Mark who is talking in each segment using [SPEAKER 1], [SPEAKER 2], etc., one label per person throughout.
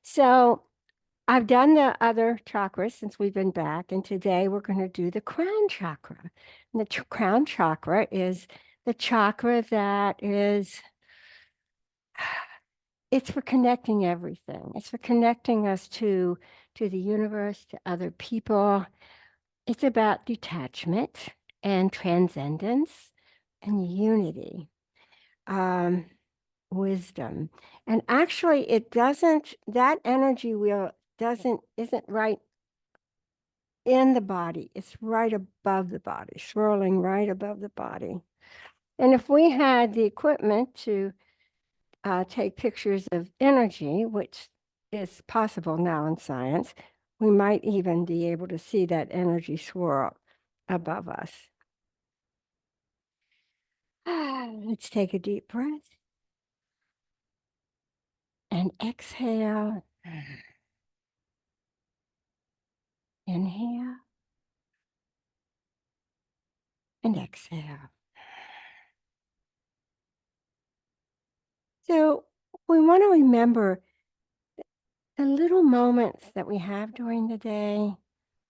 [SPEAKER 1] So I've done the other chakras since we've been back, and today we're going to do the crown chakra. And the crown chakra is the chakra that is, it's for connecting everything. It's for connecting us to the universe, to other people. It's about detachment and transcendence and unity. Um, Wisdom. And actually it doesn't, that energy wheel isn't right in the body. It's right above the body, swirling right above the body. And if we had the equipment to take pictures of energy, which is possible now in science, we might even be able to see that energy swirl above us. Let's take a deep breath and exhale. Inhale and exhale. So we want to remember the little moments that we have during the day,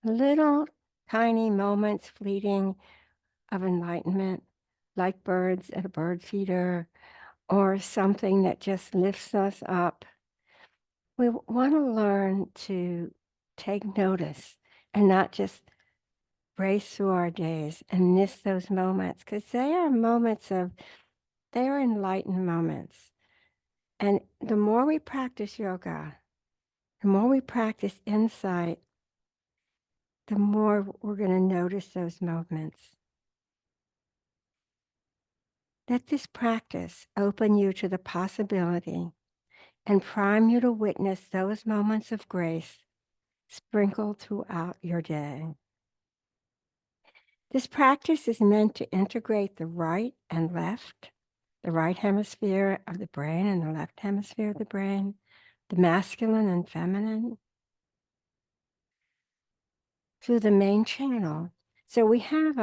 [SPEAKER 1] little tiny moments fleeting of enlightenment, like birds at a bird feeder, or something that just lifts us up. We want to learn to take notice and not just race through our days and miss those moments, because they are they are enlightened moments. And the more we practice yoga, the more we practice insight, the more we're going to notice those moments. Let this practice open you to the possibility and prime you to witness those moments of grace sprinkled throughout your day. This practice is meant to integrate the right and left, the right hemisphere of the brain and the left hemisphere of the brain, the masculine and feminine, through the main channel. So we have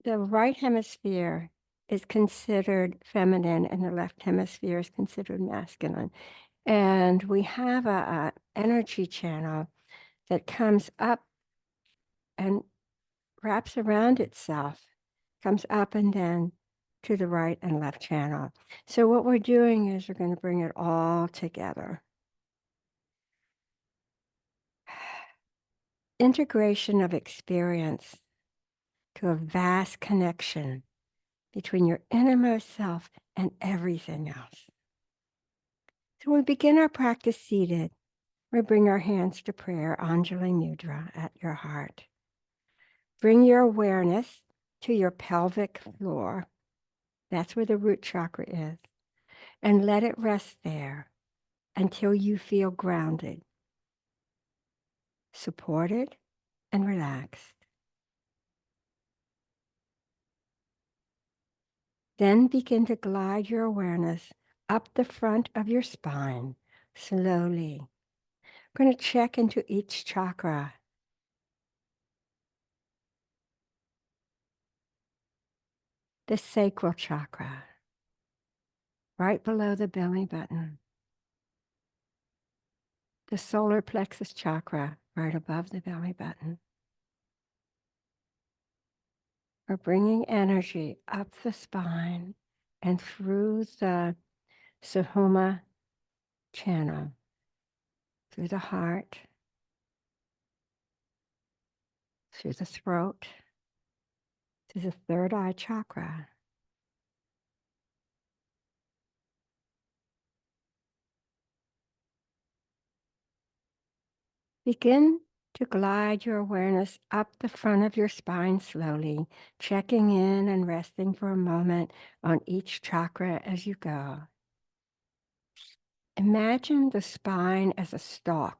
[SPEAKER 1] the right hemisphere is considered feminine and the left hemisphere is considered masculine. And we have a energy channel that comes up and wraps around itself, comes up and then to the right and left channel. So what we're doing is we're going to bring it all together. Integration of experience to a vast connection between your innermost self and everything else. So we begin our practice seated. We bring our hands to prayer, Anjali Mudra, at your heart. Bring your awareness to your pelvic floor. That's where the root chakra is. And let it rest there until you feel grounded, supported, and relaxed. Then begin to glide your awareness up the front of your spine, slowly. We're going to check into each chakra. The sacral chakra, right below the belly button. The solar plexus chakra, right above the belly button. We're bringing energy up the spine and through the Suhuma channel, through the heart, through the throat, through the third eye chakra. Begin to glide your awareness up the front of your spine slowly, checking in and resting for a moment on each chakra as you go. Imagine the spine as a stalk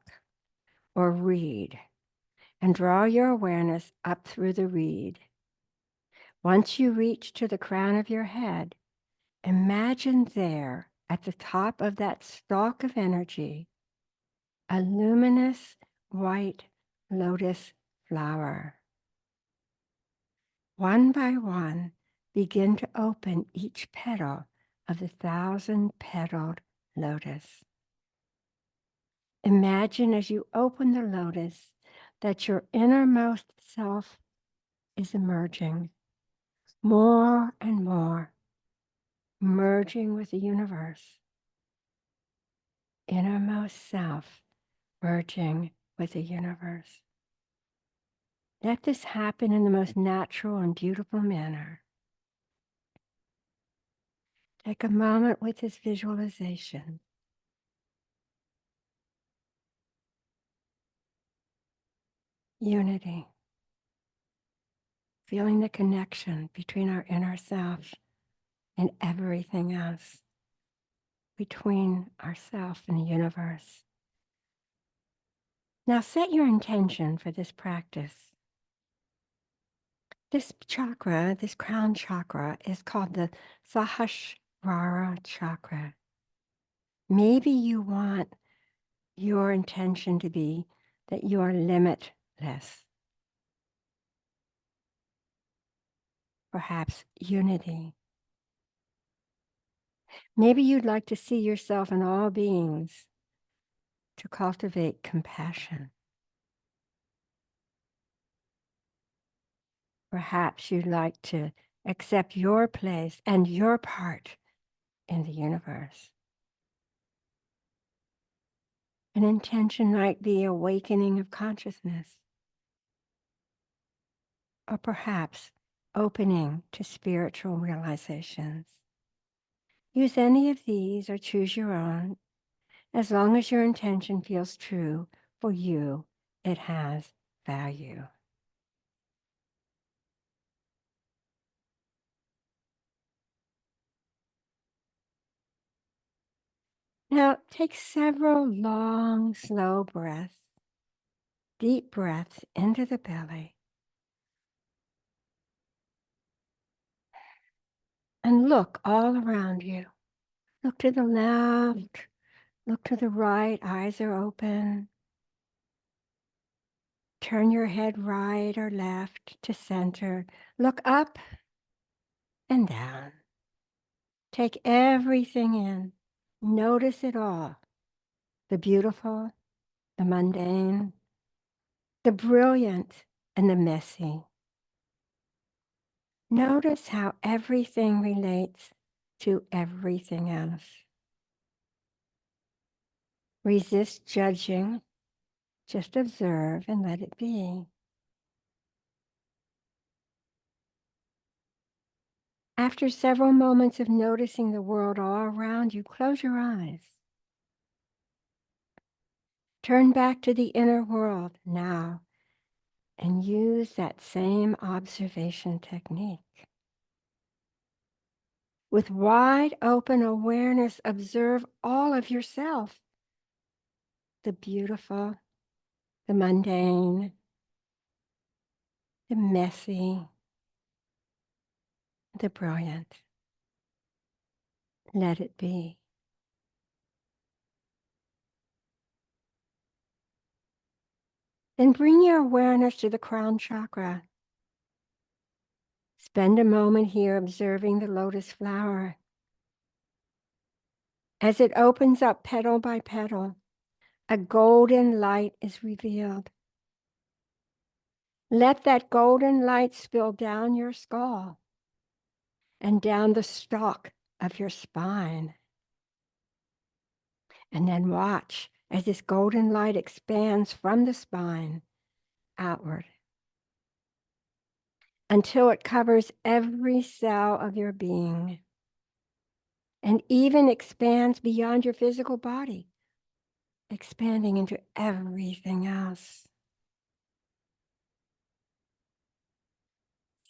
[SPEAKER 1] or reed, and draw your awareness up through the reed. Once you reach to the crown of your head, imagine there at the top of that stalk of energy, a luminous white lotus flower. One by one, begin to open each petal of the 1,000-petaled lotus. Imagine as you open the lotus that your innermost self is emerging more and more, merging with the universe. Innermost self merging with the universe. Let this happen in the most natural and beautiful manner. Take a moment with this visualization. Unity. Feeling the connection between our inner self and everything else, between ourself and the universe. Now set your intention for this practice. This chakra, this crown chakra, is called the Sahasrara chakra. Maybe you want your intention to be that you are limitless. Perhaps unity. Maybe you'd like to see yourself in all beings, to cultivate compassion. Perhaps you'd like to accept your place and your part in the universe. An intention might be awakening of consciousness, or perhaps opening to spiritual realizations. Use any of these or choose your own. As long as your intention feels true for you, it has value. Now, take several long, slow breaths, deep breaths into the belly. And look all around you. Look to the left, look to the right, eyes are open. Turn your head right or left to center. Look up and down. Take everything in. Notice it all. The beautiful, the mundane, the brilliant, and the messy. Notice how everything relates to everything else. Resist judging. Just observe and let it be. After several moments of noticing the world all around you, close your eyes. Turn back to the inner world now and use that same observation technique. With wide open awareness, observe all of yourself. The beautiful, the mundane, the messy, the brilliant. Let it be. Then bring your awareness to the crown chakra. Spend a moment here observing the lotus flower. As it opens up petal by petal, a golden light is revealed. Let that golden light spill down your skull and down the stalk of your spine. And then watch as this golden light expands from the spine outward until it covers every cell of your being and even expands beyond your physical body, expanding into everything else.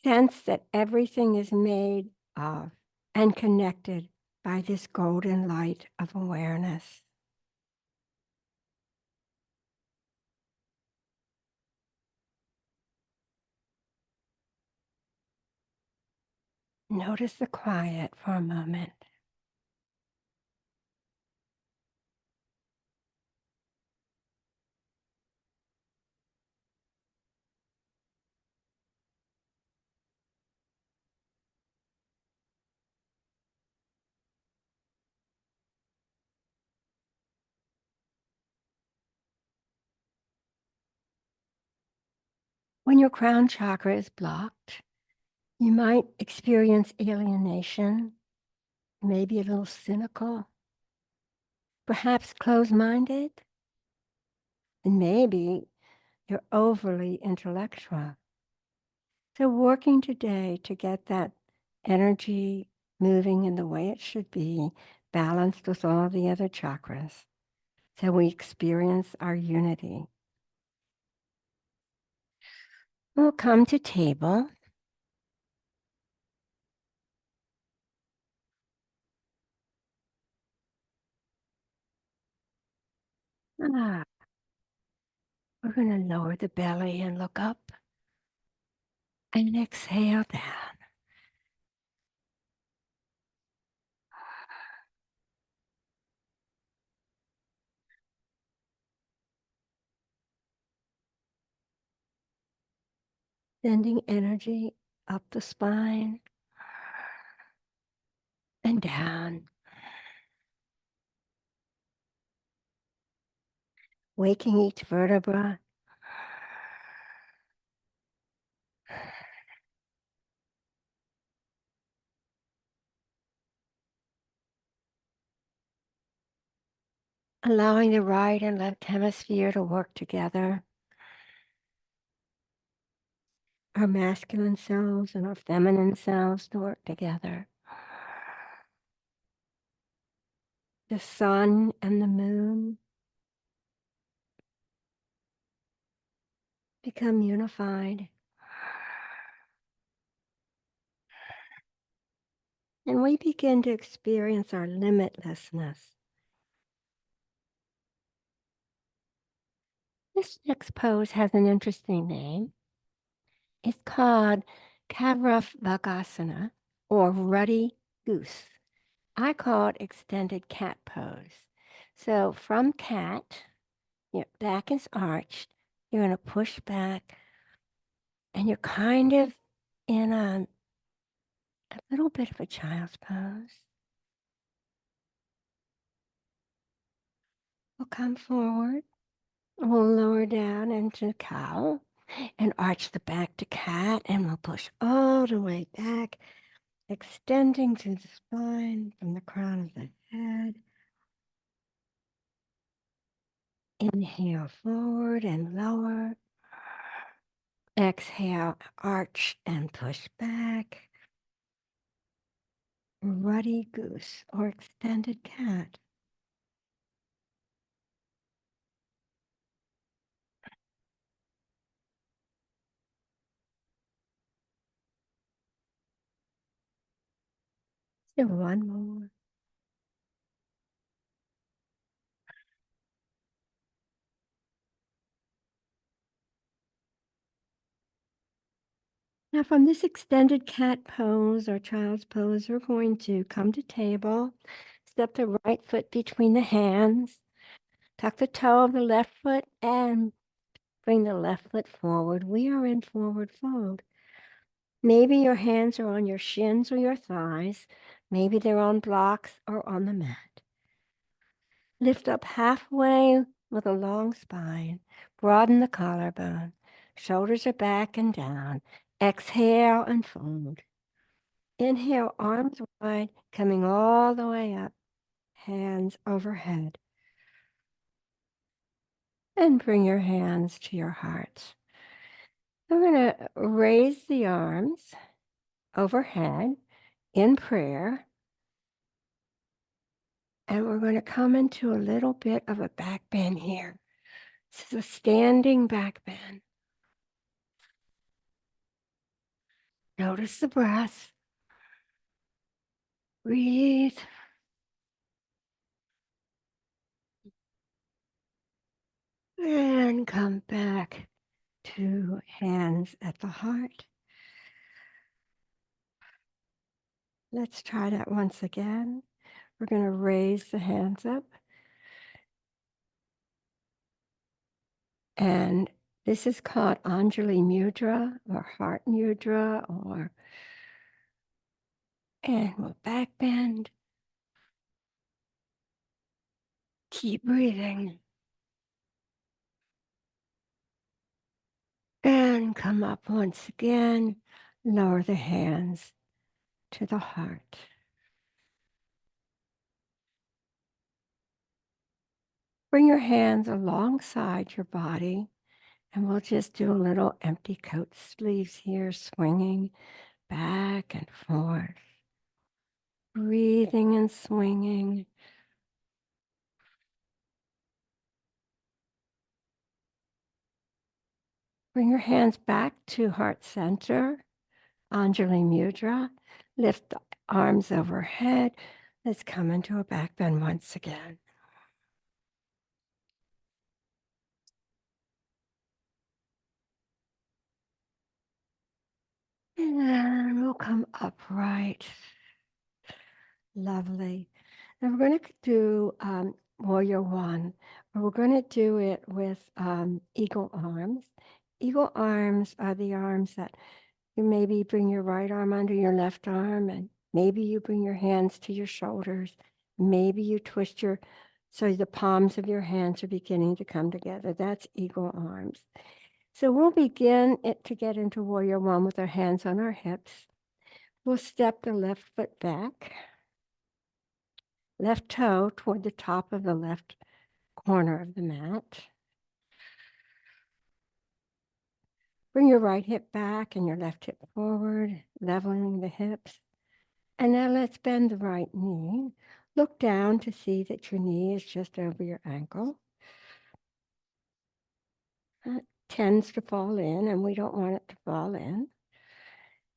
[SPEAKER 1] Sense that everything is made of and connected by this golden light of awareness. Notice the quiet for a moment. When your crown chakra is blocked, you might experience alienation, maybe a little cynical, perhaps closed minded, and maybe you're overly intellectual. So, working today to get that energy moving in the way it should be, balanced with all the other chakras, so we experience our unity. We'll come to table. Ah, we're going to lower the belly and look up and exhale down. Sending energy up the spine and down, waking each vertebra, allowing the right and left hemisphere to work together, our masculine selves and our feminine selves to work together. The sun and the moon become unified. And we begin to experience our limitlessness. This next pose has an interesting name. It's called Kavravakasana, or ruddy goose. I call it extended cat pose. So from cat, your back is arched, you're going to push back, and you're kind of in a little bit of a child's pose. We'll come forward. We'll lower down into cow and arch the back to cat, and we'll push all the way back, extending through the spine from the crown of the head. Inhale forward and lower. Exhale, arch and push back. Ruddy goose or extended cat. So one more. Now from this extended cat pose or child's pose, we're going to come to table, step the right foot between the hands, tuck the toe of the left foot and bring the left foot forward. We are in forward fold. Maybe your hands are on your shins or your thighs. Maybe they're on blocks or on the mat. Lift up halfway with a long spine. Broaden the collarbone. Shoulders are back and down. Exhale and fold. Inhale, arms wide, coming all the way up. Hands overhead. And bring your hands to your heart. I'm going to raise the arms overhead in prayer. And we're going to come into a little bit of a back bend here. This is a standing back bend. Notice the breath. Breathe. And come back to hands at the heart. Let's try that once again. We're going to raise the hands up. And this is called Anjali Mudra or Heart Mudra and we'll back bend. Keep breathing. And come up once again. Lower the hands to the heart. Bring your hands alongside your body, and we'll just do a little empty coat sleeves here, swinging back and forth, breathing and swinging. Bring your hands back to heart center, Anjali Mudra. Lift the arms overhead. Let's come into a back bend once again. And we'll come upright. Lovely. And we're going to do Warrior One, but we're going to do it with eagle arms. Eagle arms are the arms that you maybe bring your right arm under your left arm, and maybe you bring your hands to your shoulders. Maybe you twist so the palms of your hands are beginning to come together. That's eagle arms. So we'll begin to get into Warrior One with our hands on our hips. We'll step the left foot back, left toe toward the top of the left corner of the mat. Bring your right hip back and your left hip forward, leveling the hips. And now let's bend the right knee. Look down to see that your knee is just over your ankle. It tends to fall in, and we don't want it to fall in.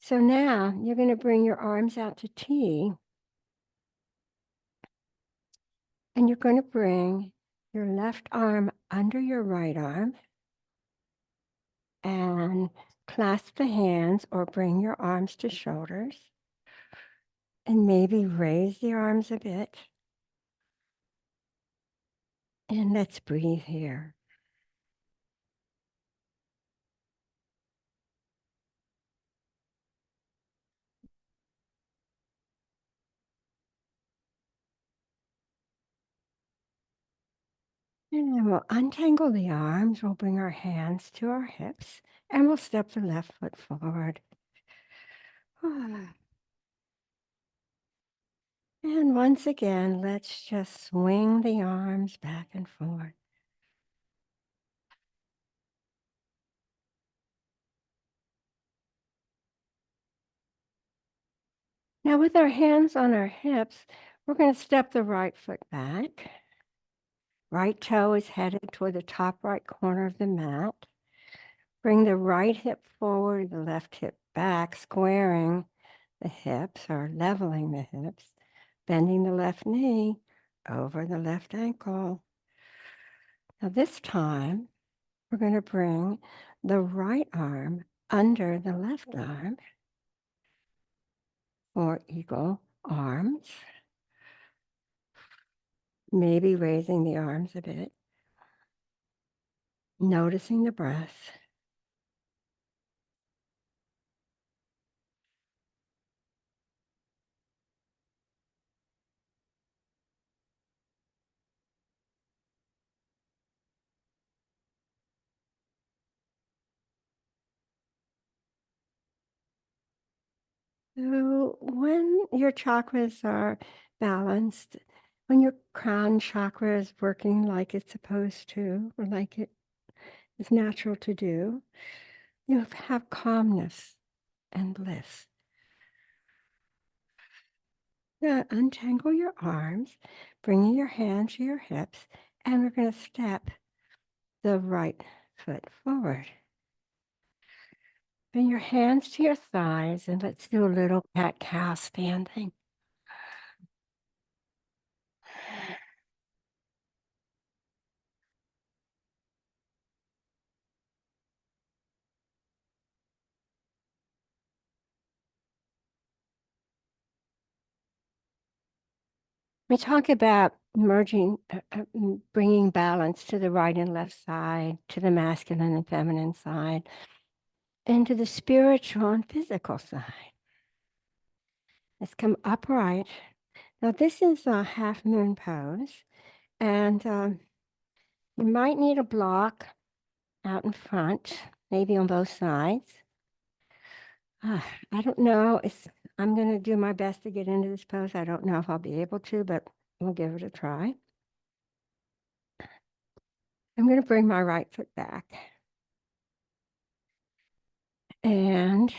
[SPEAKER 1] So now you're going to bring your arms out to T, and you're going to bring your left arm under your right arm and clasp the hands or bring your arms to shoulders and maybe raise the arms a bit. And let's breathe here. And we'll untangle the arms. We'll bring our hands to our hips and we'll step the left foot forward. And once again, let's just swing the arms back and forth. Now with our hands on our hips, we're going to step the right foot back. Right toe is headed toward the top right corner of the mat. Bring the right hip forward, the left hip back, squaring the hips or leveling the hips, bending the left knee over the left ankle. Now this time, we're going to bring the right arm under the left arm for eagle arms, maybe raising the arms a bit, noticing the breath. So when your chakras are balanced, when your crown chakra is working like it's supposed to, or like it is natural to do, you have calmness and bliss. Now untangle your arms, bringing your hands to your hips, and we're going to step the right foot forward. Bring your hands to your thighs, and let's do a little cat-cow standing. We talk about bringing balance to the right and left side, to the masculine and feminine side, and to the spiritual and physical side. Let's come upright. Now this is a half moon pose, and you might need a block out in front. maybe on both sides. I don't know. I'm going to do my best to get into this pose. I don't know if I'll be able to, but we'll give it a try. I'm going to bring my right foot back. And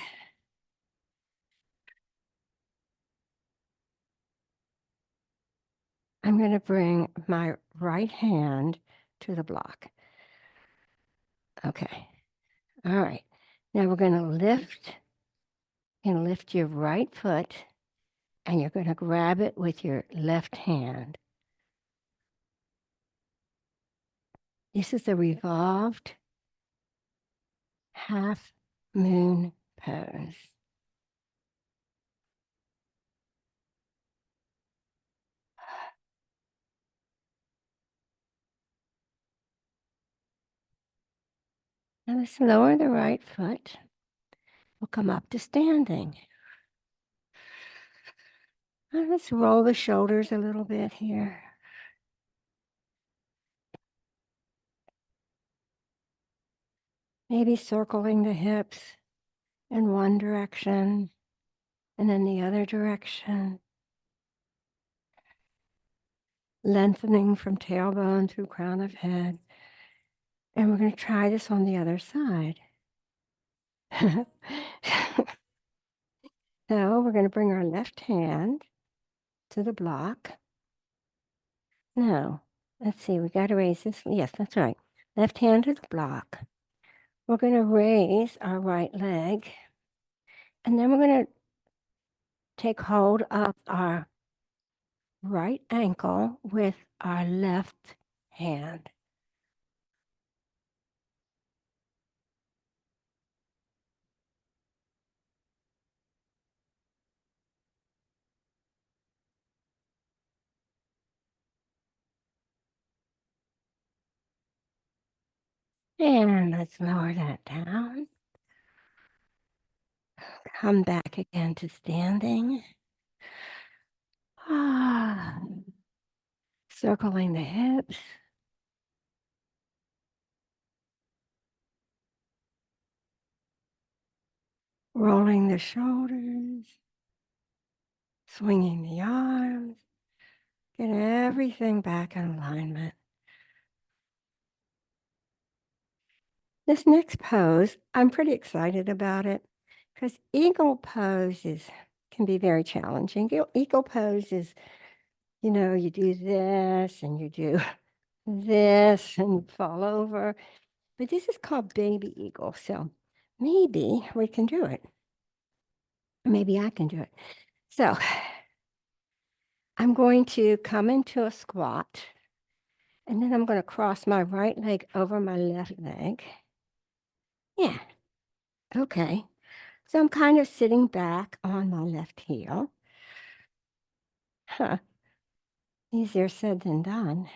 [SPEAKER 1] I'm going to bring my right hand to the block. Okay. All right. Now we're going to lift. You're going to lift your right foot and you're going to grab it with your left hand. This is a revolved half moon pose. Now let's lower the right foot. We'll come up to standing. Now let's roll the shoulders a little bit here. Maybe circling the hips in one direction and then the other direction. Lengthening from tailbone through crown of head. And we're going to try this on the other side. So we're going to bring our left hand to the block. No, let's see, we got to raise this. Yes, that's right. Left hand to the block. We're going to raise our right leg. And then we're going to take hold of our right ankle with our left hand. And let's lower that down. Come back again to standing. Circling the hips. Rolling the shoulders. Swinging the arms. Get everything back in alignment. This next pose, I'm pretty excited about it because eagle pose can be very challenging. Eagle pose is, you do this and you do this and you fall over. But this is called baby eagle. So maybe we can do it. Or maybe I can do it. So I'm going to come into a squat. And then I'm going to cross my right leg over my left leg. Yeah. Okay. So I'm kind of sitting back on my left heel. Huh. Easier said than done.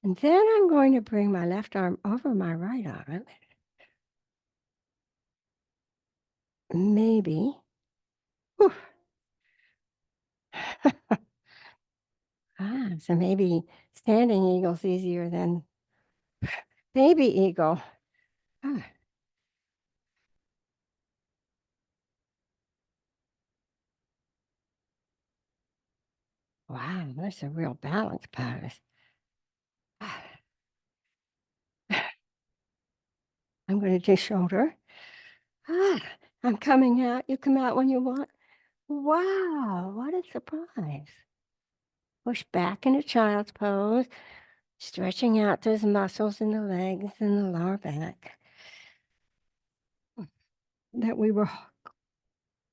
[SPEAKER 1] And then I'm going to bring my left arm over my right arm. Maybe. Whew. So maybe standing eagle's easier than baby eagle. Ah, wow, that's a real balance pose. I'm going to do shoulder. I'm coming out. You come out when you want. Wow, what a surprise. Push back into child's pose, stretching out those muscles in the legs and the lower back that we were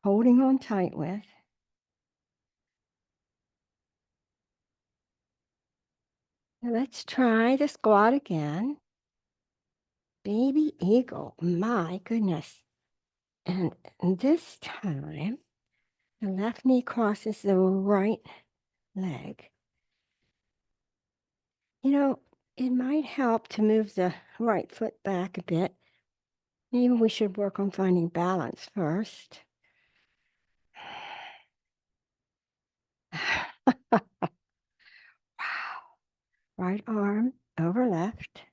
[SPEAKER 1] holding on tight with. Now let's try the squat again. Baby eagle, my goodness. And this time, the left knee crosses the right leg. It might help to move the right foot back a bit. Maybe we should work on finding balance first. Wow. Right arm over left.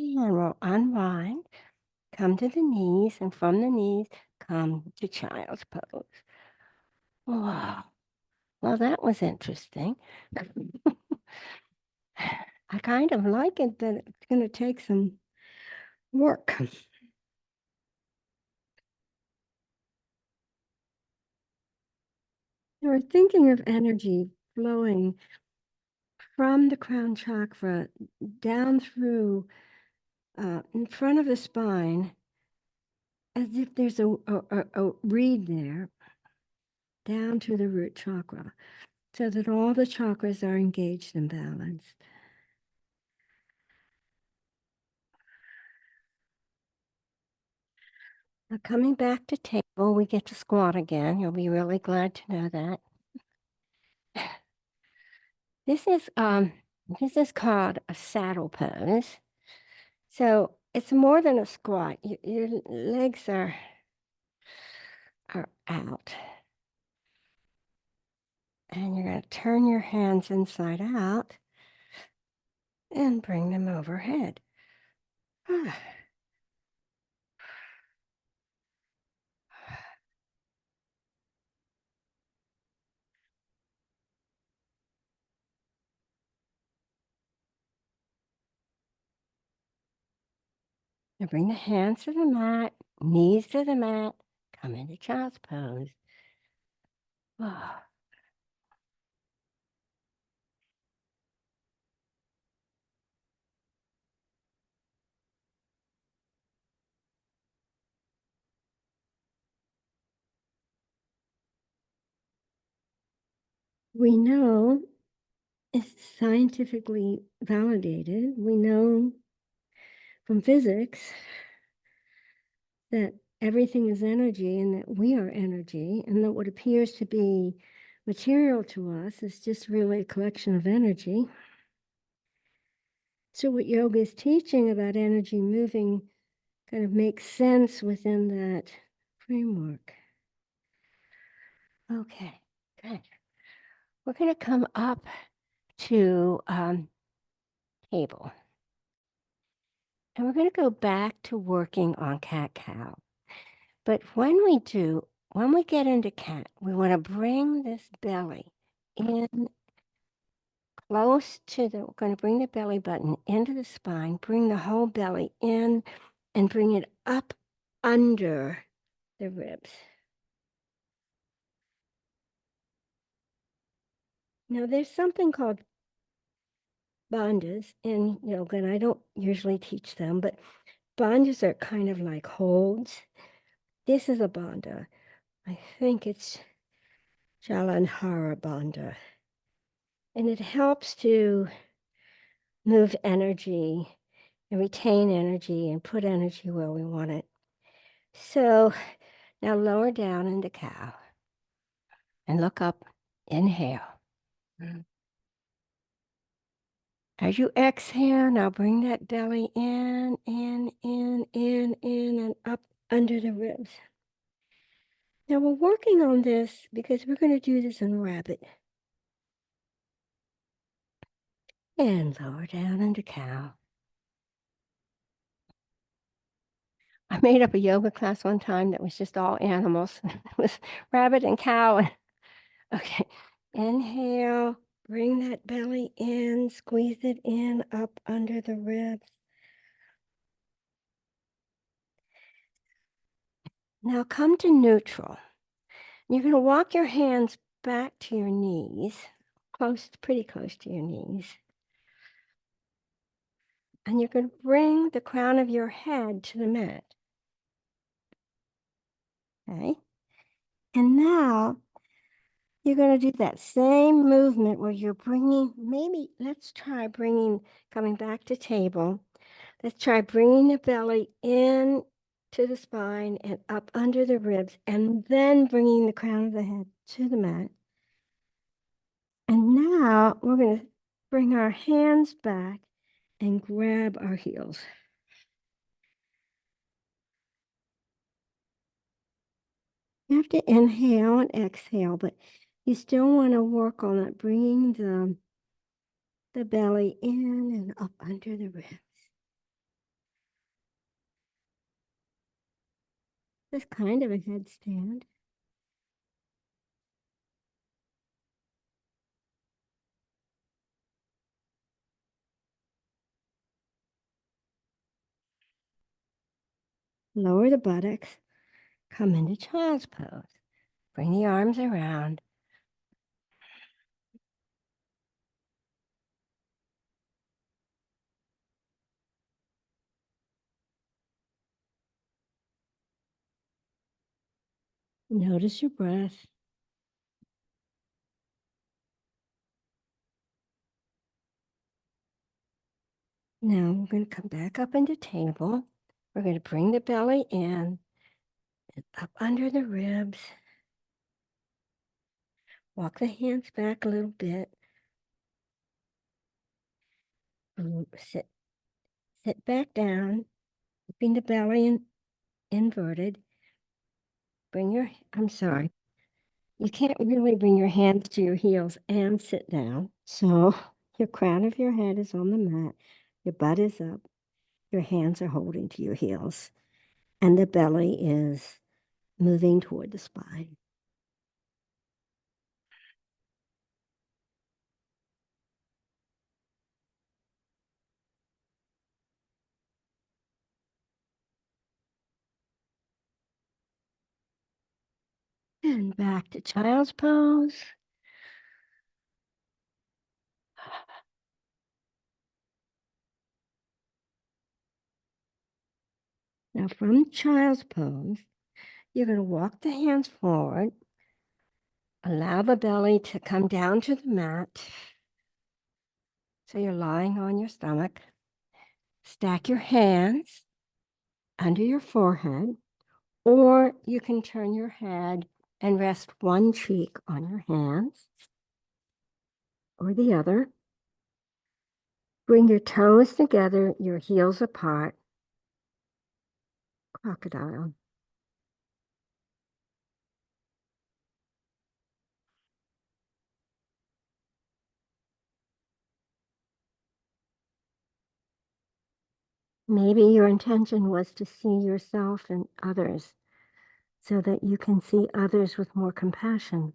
[SPEAKER 1] And we'll unwind, come to the knees, and from the knees, come to child's pose. Wow. Well, that was interesting. I kind of like it, but it's going to take some work. We're thinking of energy flowing from the crown chakra down through in front of the spine, as if there's a reed there, down to the root chakra, so that all the chakras are engaged and balanced. Now, coming back to table, we get to squat again. You'll be really glad to know that. This is called a saddle pose. So it's more than a squat. Your legs are out. And you're going to turn your hands inside out and bring them overhead. Now bring the hands to the mat, knees to the mat, come into child's pose. We know it's scientifically validated. We know from physics that everything is energy and that we are energy, and that what appears to be material to us is just really a collection of energy. So, what yoga is teaching about energy moving kind of makes sense within that framework. Okay, good. We're going to come up to table. And we're going to go back to working on cat-cow. But when we get into cat, we want to bring this belly in close to we're going to bring the belly button into the spine, bring the whole belly in, and bring it up under the ribs. Now, there's something called bandhas in yoga, and I don't usually teach them, but bandhas are kind of like holds. This is a bandha. I think it's Jalandhara bandha. And it helps to move energy and retain energy and put energy where we want it. So now lower down into cow and look up. Inhale. As you exhale, now bring that belly in, and up under the ribs. Now we're working on this because we're going to do this in rabbit. And lower down into cow. I made up a yoga class one time that was just all animals. It was rabbit and cow. Okay, inhale, bring that belly in, squeeze it in up under the ribs. Now come to neutral. You're going to walk your hands back to your knees, pretty close to your knees. And you're going to bring the crown of your head to the mat. Okay? And now you're going to do that same movement where you're let's try coming back to table. Let's try bringing the belly in to the spine and up under the ribs, and then bringing the crown of the head to the mat. And now we're going to bring our hands back and grab our heels. You have to inhale and exhale, but you still want to work on it, bringing the belly in and up under the ribs. This kind of a headstand. Lower the buttocks. Come into child's pose. Bring the arms around. Notice your breath. Now we're going to come back up into table. We're going to bring the belly in and up under the ribs. Walk the hands back a little bit. Sit back down, keeping the belly inverted. I'm sorry. You can't really bring your hands to your heels and sit down. So your crown of your head is on the mat. Your butt is up. Your hands are holding to your heels. And the belly is moving toward the spine. And back to child's pose. Now from child's pose, you're going to walk the hands forward. Allow the belly to come down to the mat. So you're lying on your stomach. Stack your hands under your forehead, or you can turn your head and rest one cheek on your hands or the other. Bring your toes together, your heels apart. Crocodile. Maybe your intention was to see yourself and others so that you can see others with more compassion.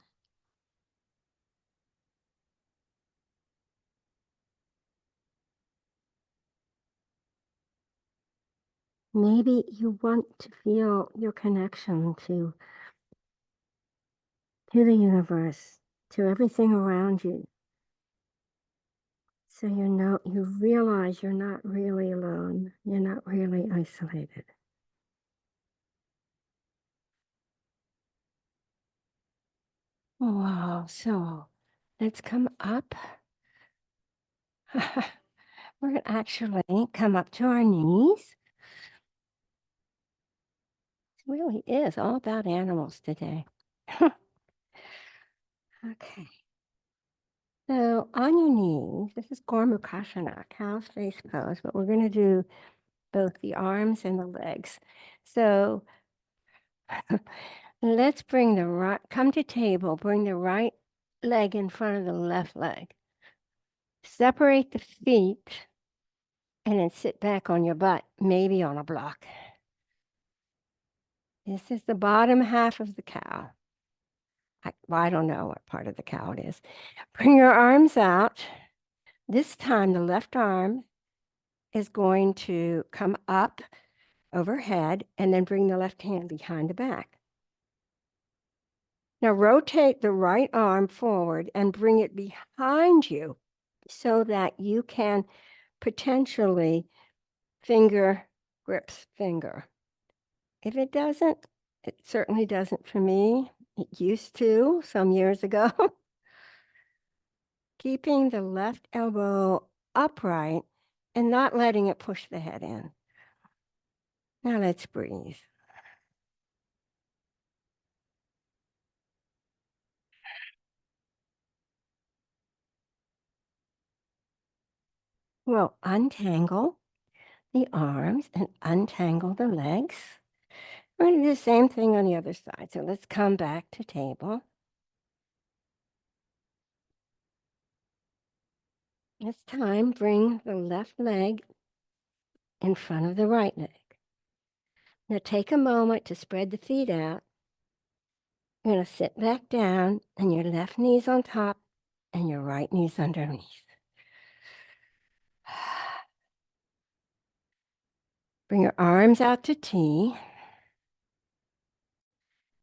[SPEAKER 1] Maybe you want to feel your connection to the universe, to everything around you. So you realize you're not really alone. You're not really isolated. Wow. So let's come up. We're going to actually come up to our knees. It really is all about animals today. Okay. So on your knees, this is Gormukhasana, cow's face pose, but we're going to do both the arms and the legs. So let's come to table, bring the right leg in front of the left leg. Separate the feet and then sit back on your butt, maybe on a block. This is the bottom half of the cow. I don't know what part of the cow it is. Bring your arms out. This time, the left arm is going to come up overhead and then bring the left hand behind the back. Now rotate the right arm forward and bring it behind you so that you can potentially grips finger. If it doesn't, it certainly doesn't for me. It used to some years ago. Keeping the left elbow upright and not letting it push the head in. Now let's breathe. We'll untangle the arms and untangle the legs. We're going to do the same thing on the other side. So let's come back to table. This time, bring the left leg in front of the right leg. Now take a moment to spread the feet out. You're going to sit back down and your left knee's on top and your right knee's underneath. Bring your arms out to T.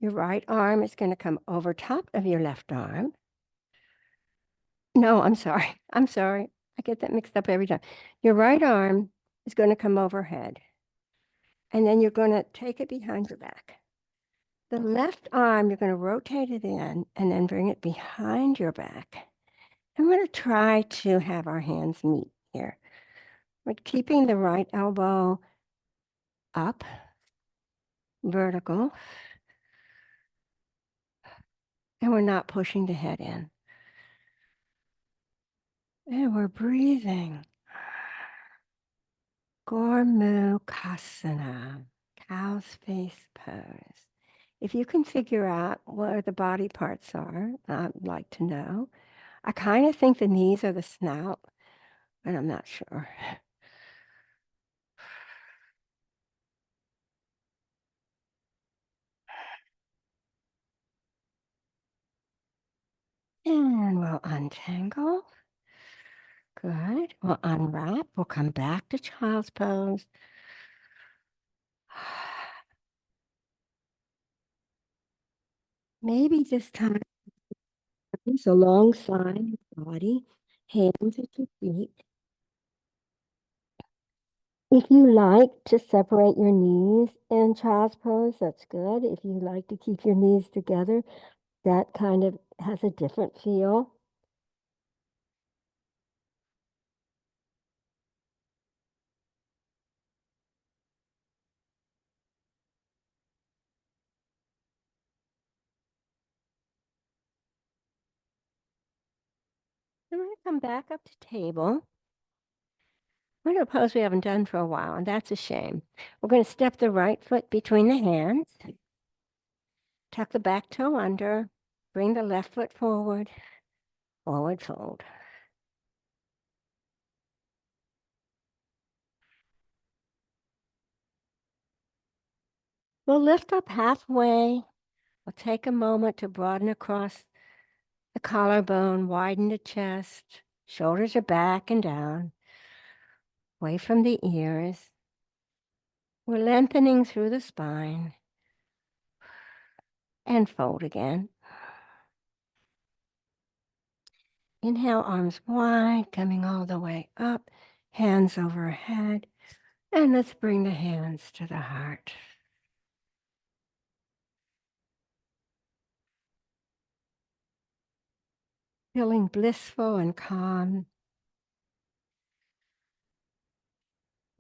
[SPEAKER 1] Your right arm is going to come over top of your left arm. No, I'm sorry. I'm sorry. I get that mixed up every time. Your right arm is going to come overhead. And then you're going to take it behind your back. The left arm, you're going to rotate it in and then bring it behind your back. And we're going to try to have our hands meet here. We're keeping the right elbow up, vertical, and we're not pushing the head in. And we're breathing. Gormukhasana, cow's face pose. If you can figure out where the body parts are, I'd like to know. I kind of think the knees are the snout, but I'm not sure. And we'll untangle. Good. We'll unwrap. We'll come back to child's pose. Maybe this time, it's alongside your body, hands at your feet. If you like to separate your knees in child's pose, that's good. If you like to keep your knees together, that kind of has a different feel. Then we're going to come back up to table. We're going to pose we haven't done for a while, and that's a shame. We're going to step the right foot between the hands, tuck the back toe under, bring the left foot forward, forward fold. We'll lift up halfway. We'll take a moment to broaden across the collarbone, widen the chest. Shoulders are back and down, away from the ears. We're lengthening through the spine. And fold again. Inhale, arms wide, coming all the way up, hands overhead. And let's bring the hands to the heart. Feeling blissful and calm,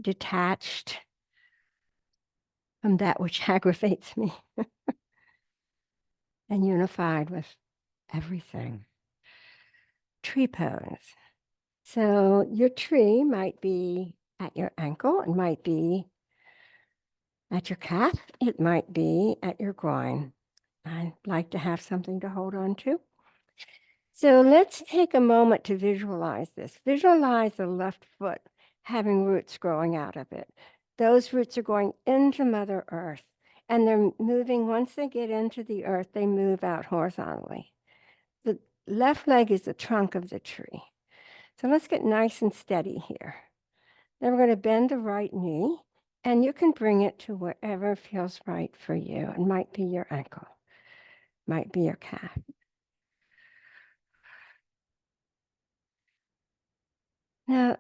[SPEAKER 1] detached from that which aggravates me, and unified with everything. Tree pose. So your tree might be at your ankle, it might be at your calf, it might be at your groin. I'd like to have something to hold on to. So let's take a moment to visualize this. Visualize the left foot having roots growing out of it. Those roots are going into Mother Earth, and they're moving. Once they get into the earth, they move out horizontally. The left leg is the trunk of the tree. So let's get nice and steady here. Then we're going to bend the right knee, and you can bring it to wherever feels right for you. It might be your ankle, might be your calf. Now,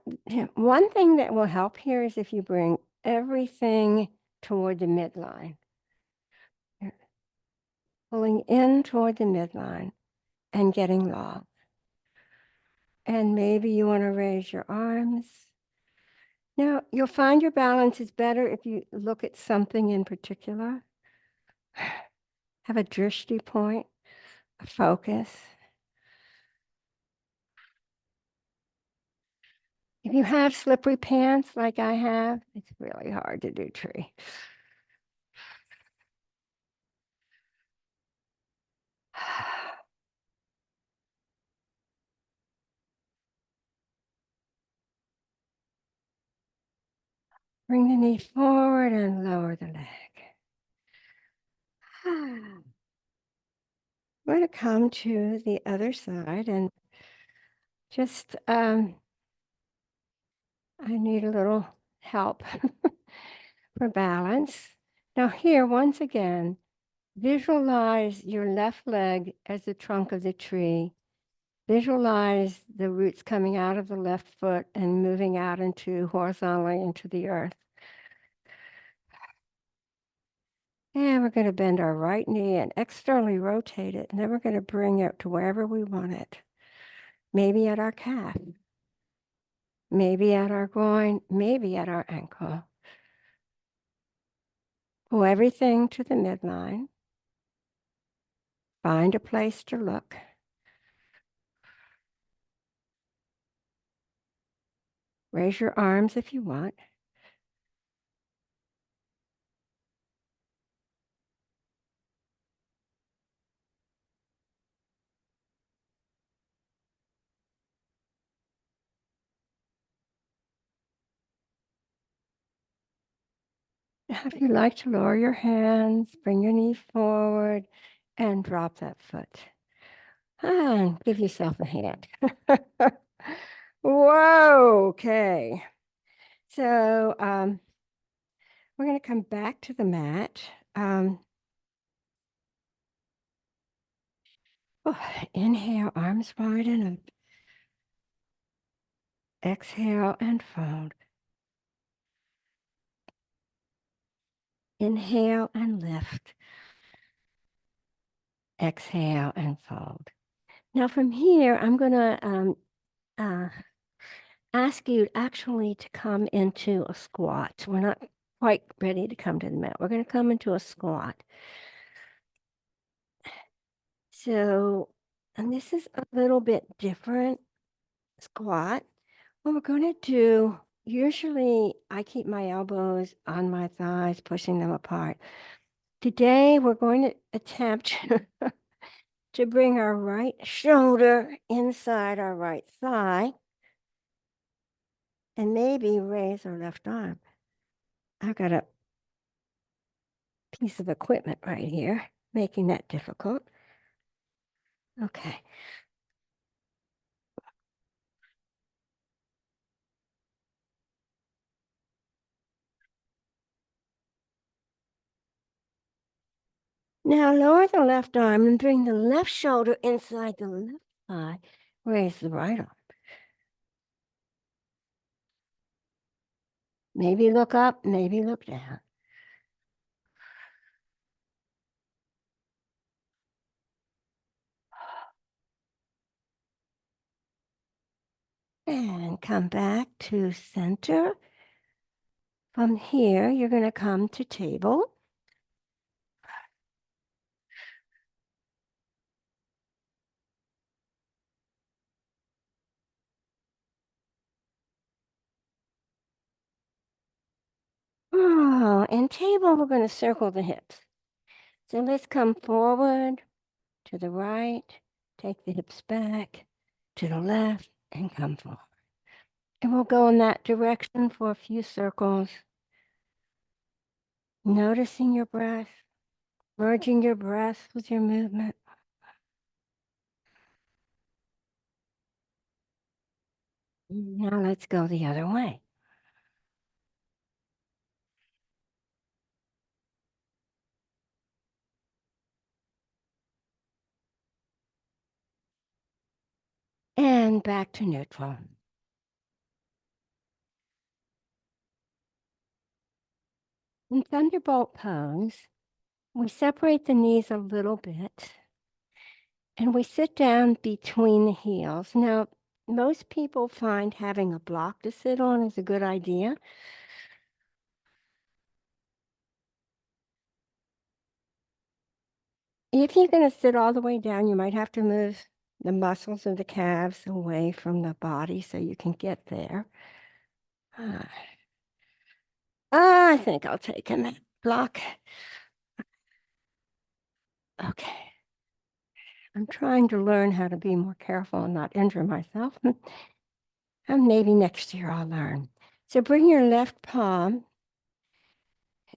[SPEAKER 1] one thing that will help here is if you bring everything toward the midline. You're pulling in toward the midline and getting long. And maybe you want to raise your arms. Now, you'll find your balance is better if you look at something in particular. Have a drishti point, a focus. If you have slippery pants like I have, it's really hard to do tree. Bring the knee forward and lower the leg. I'm going to come to the other side and just, I need a little help for balance. Now, here, once again, visualize your left leg as the trunk of the tree. Visualize the roots coming out of the left foot and moving out into horizontally into the earth. And we're going to bend our right knee and externally rotate it. And then we're going to bring it to wherever we want it. Maybe at our calf, maybe at our groin, maybe at our ankle. Pull everything to the midline. Find a place to look. Raise your arms if you want. If you like to lower your hands, bring your knee forward and drop that foot. And give yourself a hand. Whoa, okay. So we're going to come back to the mat. Inhale, arms widen up. Exhale and fold. Inhale and lift. Exhale and fold. Now from here, I'm going to ask you actually to come into a squat. We're not quite ready to come to the mat. We're going to come into a squat. So, and this is a little bit different squat. What we're going to do, usually I keep my elbows on my thighs, pushing them apart. Today, we're going to attempt to bring our right shoulder inside our right thigh and maybe raise our left arm. I've got a piece of equipment right here, making that difficult. Okay. Now lower the left arm and bring the left shoulder inside the left thigh. Raise the right arm. Maybe look up, maybe look down. And come back to center. From here, you're going to come to table. Oh, and table, we're going to circle the hips. So let's come forward to the right, take the hips back to the left, and come forward. And we'll go in that direction for a few circles. Noticing your breath, merging your breath with your movement. Now let's go the other way. And back to neutral. In thunderbolt pose, we separate the knees a little bit and we sit down between the heels. Now, most people find having a block to sit on is a good idea. If you're going to sit all the way down, you might have to move the muscles of the calves away from the body so you can get there. I think I'll take a mat block. Okay. I'm trying to learn how to be more careful and not injure myself. And maybe next year I'll learn. So bring your left palm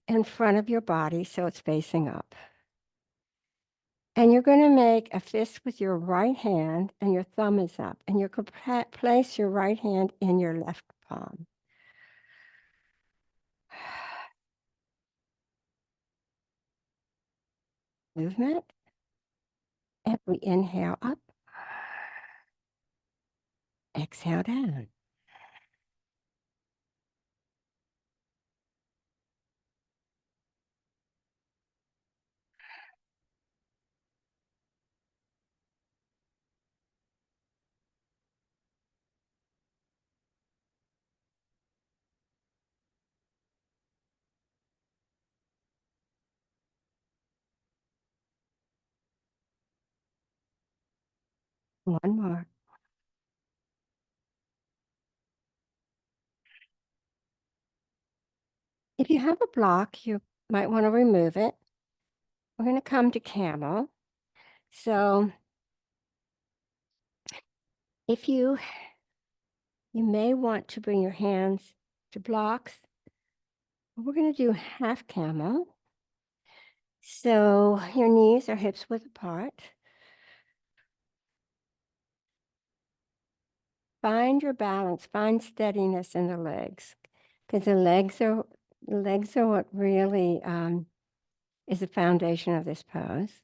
[SPEAKER 1] in front of your body so it's facing up. And you're going to make a fist with your right hand and your thumb is up. And you're going to place your right hand in your left palm. Movement. And we inhale up, exhale down. One more. If you have a block, you might want to remove it. We're going to come to camel. So if you may want to bring your hands to blocks. We're going to do half camel. So your knees are hips width apart. Find your balance, find steadiness in the legs, because the legs are what really is the foundation of this pose.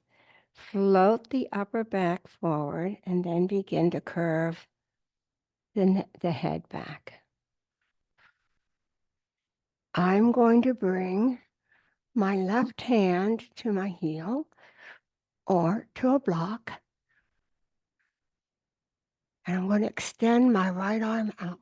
[SPEAKER 1] Float the upper back forward and then begin to curve the head back. I'm going to bring my left hand to my heel or to a block, and I'm going to extend my right arm out.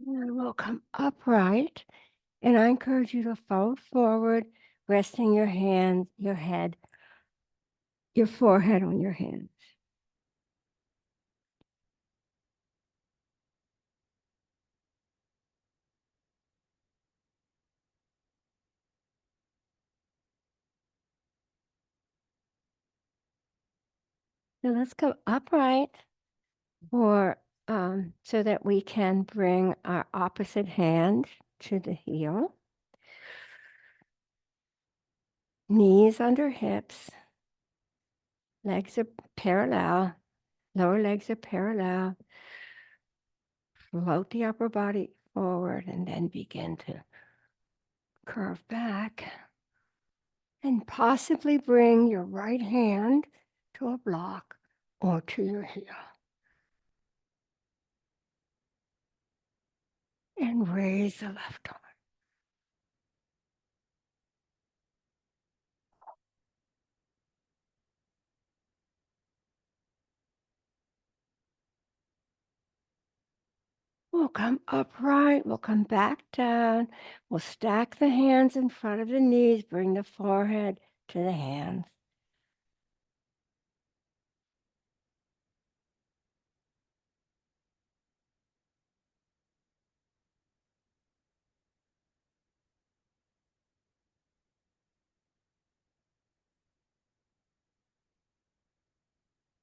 [SPEAKER 1] And we'll come upright, and I encourage you to fold forward, resting your hands, your head, your forehead on your hands. So let's come upright so that we can bring our opposite hand to the heel. Knees under hips. Legs are parallel. Lower legs are parallel. Float the upper body forward and then begin to curve back. And possibly bring your right hand to a block or to your heel. And raise the left arm. We'll come upright, we'll come back down, we'll stack the hands in front of the knees, bring the forehead to the hands.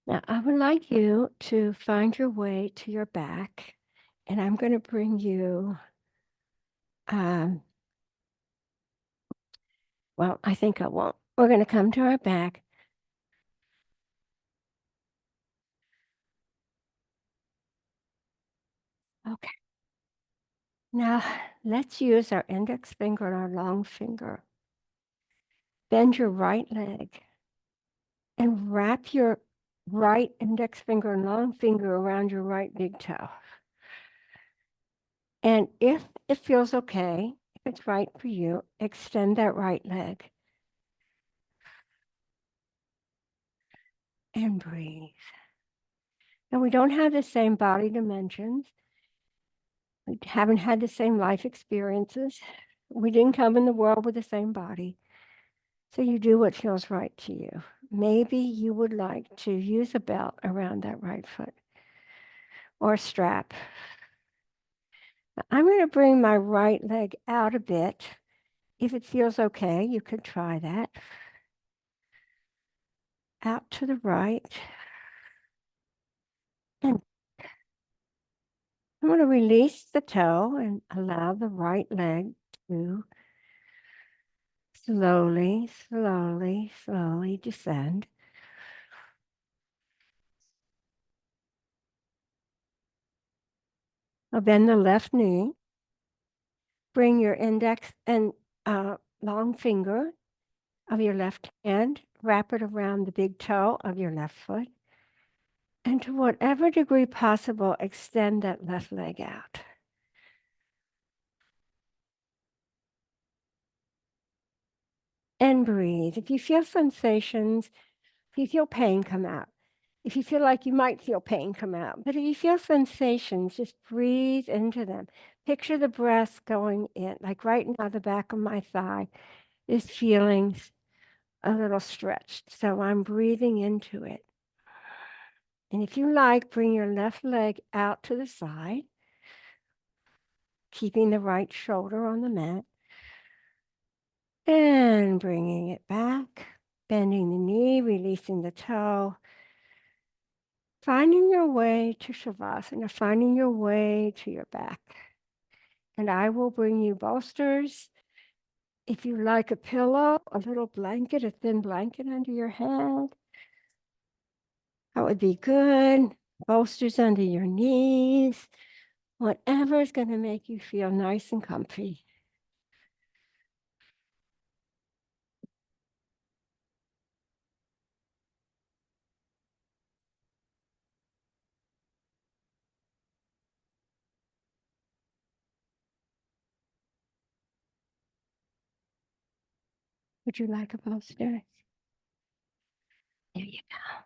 [SPEAKER 1] Now, I would like you to find your way to your back, and I'm going to bring you, well, I think I won't. We're going to come to our back. Okay. Now, let's use our index finger and our long finger. Bend your right leg and wrap your right index finger and long finger around your right big toe. And if it feels okay, if it's right for you, extend that right leg. And breathe. Now, we don't have the same body dimensions. We haven't had the same life experiences. We didn't come in the world with the same body. So you do what feels right to you. Maybe you would like to use a belt around that right foot or a strap. I'm going to bring my right leg out a bit If it feels okay, you could try that. Out to the right. And I'm going to release the toe and allow the right leg to slowly, slowly, slowly descend. I'll bend the left knee. Bring your index and long finger of your left hand, wrap it around the big toe of your left foot. And to whatever degree possible, extend that left leg out. And breathe. If you feel sensations, if you feel pain come out, if you feel like you might feel pain come out, but if you feel sensations, just breathe into them. Picture the breath going in, like right now, the back of my thigh is feeling a little stretched. So I'm breathing into it. And if you like, bring your left leg out to the side, keeping the right shoulder on the mat. And bringing it back, bending the knee, releasing the toe. Finding your way to Shavasana, finding your way to your back. And I will bring you bolsters. If you like a pillow, a little blanket, a thin blanket under your head, that would be good. Bolsters under your knees, whatever is going to make you feel nice and comfy. Would you like a bolster? There you go.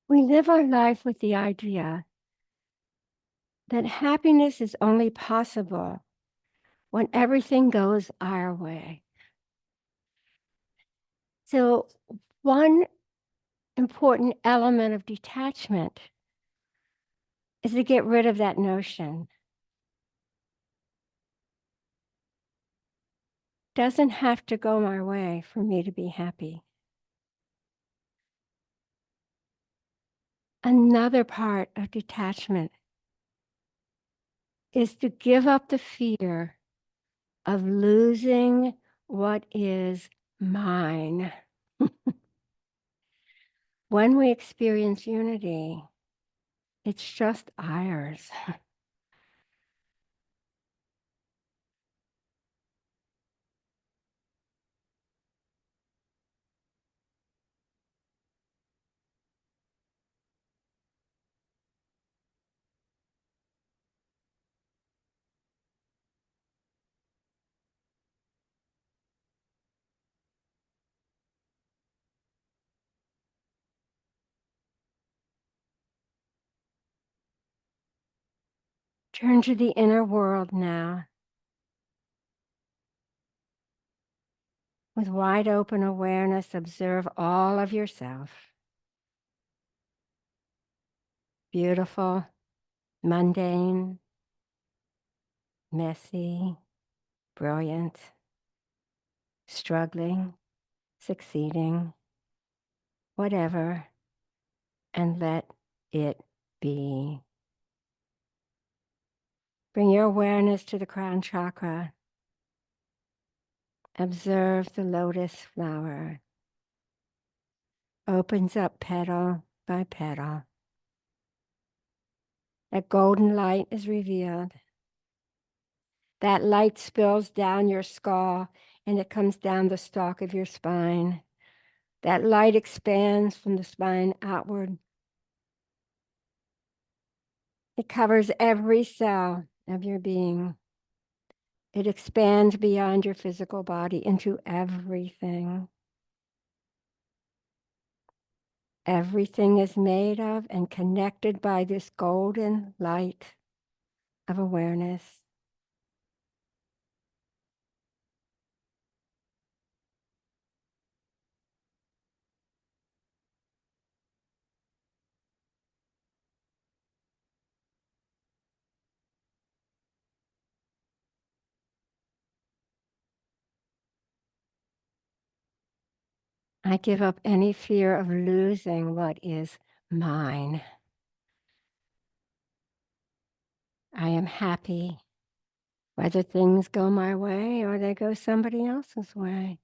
[SPEAKER 1] We live our life with the idea that happiness is only possible when everything goes our way. So, one important element of detachment is to get rid of that notion. Doesn't have to go my way for me to be happy. Another part of detachment is to give up the fear of losing what is mine. When we experience unity, it's just ours. Turn to the inner world now. With wide open awareness, observe all of yourself. Beautiful, mundane, messy, brilliant, struggling, succeeding, whatever, and let it be. Bring your awareness to the crown chakra. Observe the lotus flower. Opens up petal by petal. That golden light is revealed. That light spills down your skull and it comes down the stalk of your spine. That light expands from the spine outward. It covers every cell of your being. It expands beyond your physical body into everything. everything is made of and connected by this golden light of awareness. I give up any fear of losing what is mine. I am happy, whether things go my way or they go somebody else's way.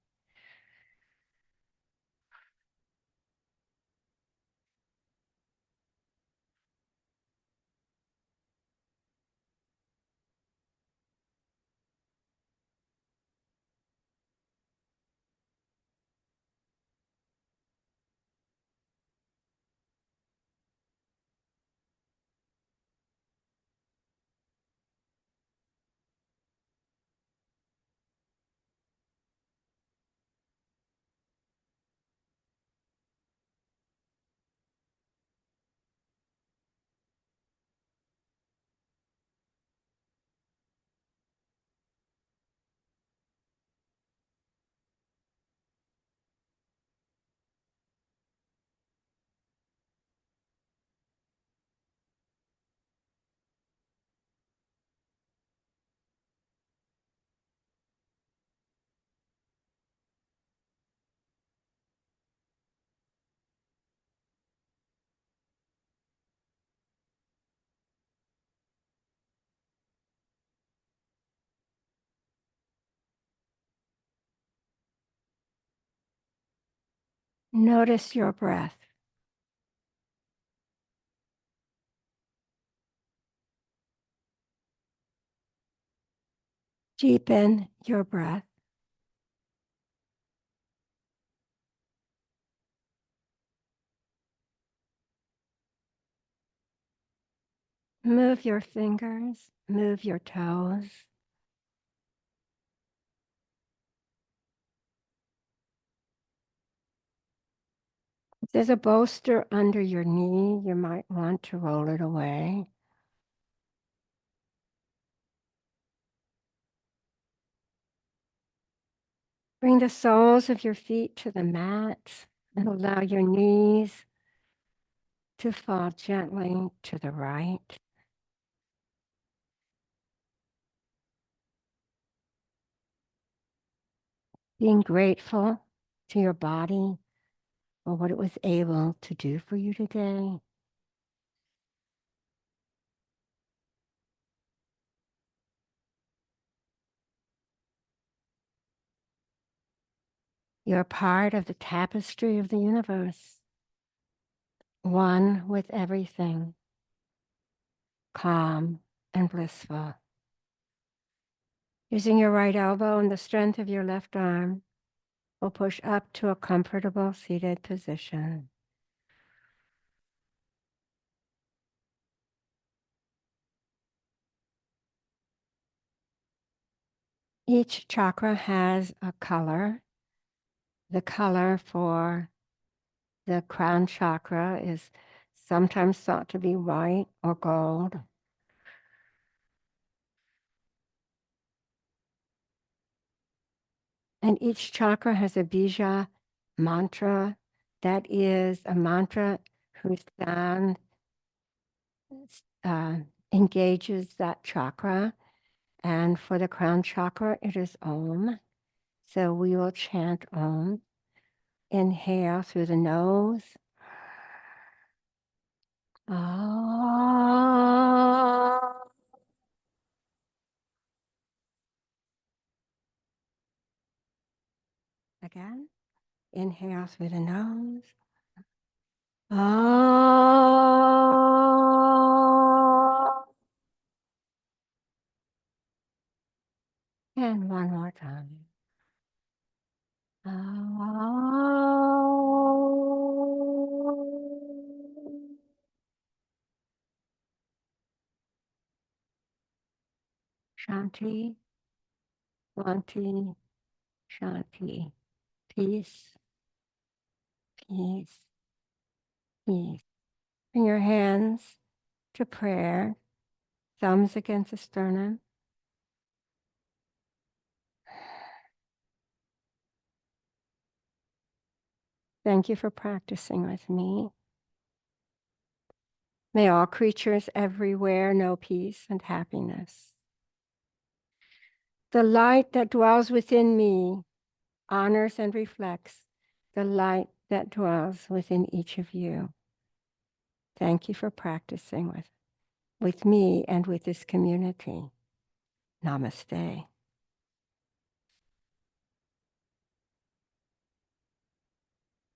[SPEAKER 1] Notice your breath. Deepen your breath. Move your fingers, move your toes. If there's a bolster under your knee, you might want to roll it away. Bring the soles of your feet to the mat and allow your knees to fall gently to the right. Being grateful to your body for what it was able to do for you today. You're part of the tapestry of the universe, one with everything, calm and blissful. Using your right elbow and the strength of your left arm, we'll push up to a comfortable seated position. Each chakra has a color. The color for the crown chakra is sometimes thought to be white or gold. And each chakra has a bija mantra. That is a mantra whose sound uh, engages that chakra. And for the crown chakra, it is Om. So we will chant Om. Inhale through the nose. Ah. Again. Inhale through the nose. Ah. And one more time. Ah. Shanti, Shanti, Shanti. Peace, peace, ease. Bring your hands to prayer, thumbs against the sternum. Thank you for practicing with me. May all creatures everywhere know peace and happiness. The light that dwells within me honors and reflects the light that dwells within each of you. Thank you for practicing with me and with this community. Namaste.